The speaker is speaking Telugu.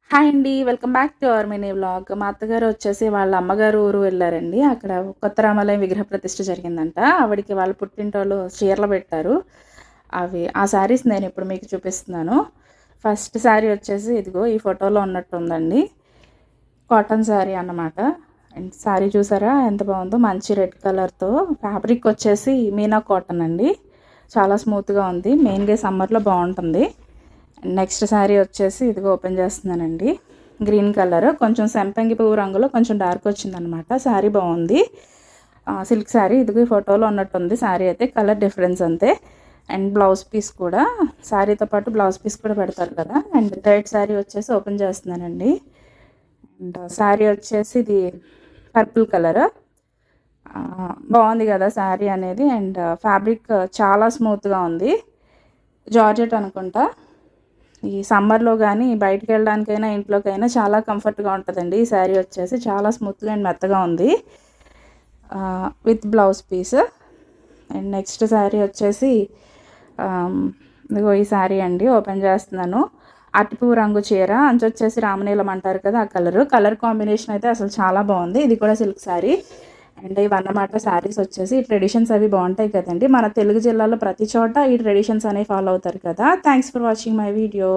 హాయ్ అండి. Welcome back to our mini vlog. మా అత్తగారు వచ్చేసి వాళ్ళ అమ్మగారు ఊరు వెళ్ళారండి. అక్కడ కొత్త రామాలయం విగ్రహ ప్రతిష్ఠ జరిగిందంట. ఆవిడకి వాళ్ళ పుట్టింటోళ్ళు చీరలు పెట్టారు. ఆ శారీస్ నేనిప్పుడు మీకు చూపిస్తున్నాను. ఫస్ట్ శారీ వచ్చేసి ఇదిగో ఈ ఫోటోలో ఉన్నట్టుందండి. కాటన్ శారీ అన్నమాట. అండ్ శారీ చూసారా ఎంత బాగుందో, మంచి రెడ్ కలర్‌తో. ఫ్యాబ్రిక్ వచ్చేసి మీనా కాటన్ అండి. చాలా స్మూత్‌గా ఉంది. మెయిన్‌గా సమ్మర్‌లో బాగుంటుంది. నెక్స్ట్ శారీ వచ్చేసి ఇదిగో ఓపెన్ చేస్తున్నానండి. గ్రీన్ కలర్, కొంచెం సంపంగి పువ్వు రంగులో కొంచెం డార్క్ వచ్చిందనమాట. శారీ బాగుంది. సిల్క్ శారీ. ఇదిగో ఈ ఫోటోలో ఉన్నట్టుంది శారీ అయితే, కలర్ డిఫరెన్స్ అంతే. అండ్ బ్లౌజ్ పీస్ కూడా, శారీతో పాటు బ్లౌజ్ పీస్ కూడా పెడతారు కదా. అండ్ థర్డ్ శారీ వచ్చేసి ఓపెన్ చేస్తున్నానండి. అండ్ శారీ వచ్చేసి ఇది పర్పుల్ కలర్. బాగుంది కదా శారీ అనేది. అండ్ ఫ్యాబ్రిక్ చాలా స్మూత్గా ఉంది. జార్జెట్ అనుకుంటా. ఈ సమ్మర్లో కానీ బయటికి వెళ్ళడానికైనా ఇంట్లోకైనా చాలా కంఫర్ట్గా ఉంటుందండి. ఈ శారీ వచ్చేసి చాలా స్మూత్గా అండ్ మెత్తగా ఉంది, with blouse piece. And next sari వచ్చేసి ఇదిగో ఈ శారీ అండి, ఓపెన్ చేస్తున్నాను. అరటిపువ్వు రంగు చీర, అంచు వచ్చేసి రామనీలం అంటారు కదా, ఆ కలర్ కాంబినేషన్ అయితే అసలు చాలా బాగుంది. ఇది కూడా సిల్క్ శారీ. అండ్ ఇవన్నమాట శారీస్ వచ్చేసి. ట్రెడిషన్స్ అవి బాగుంటాయి కదండి. మన తెలుగు జిల్లాలో ప్రతి చోట ఈ ట్రెడిషన్స్ అనేవి ఫాలో అవుతారు కదా. Thanks for watching my video.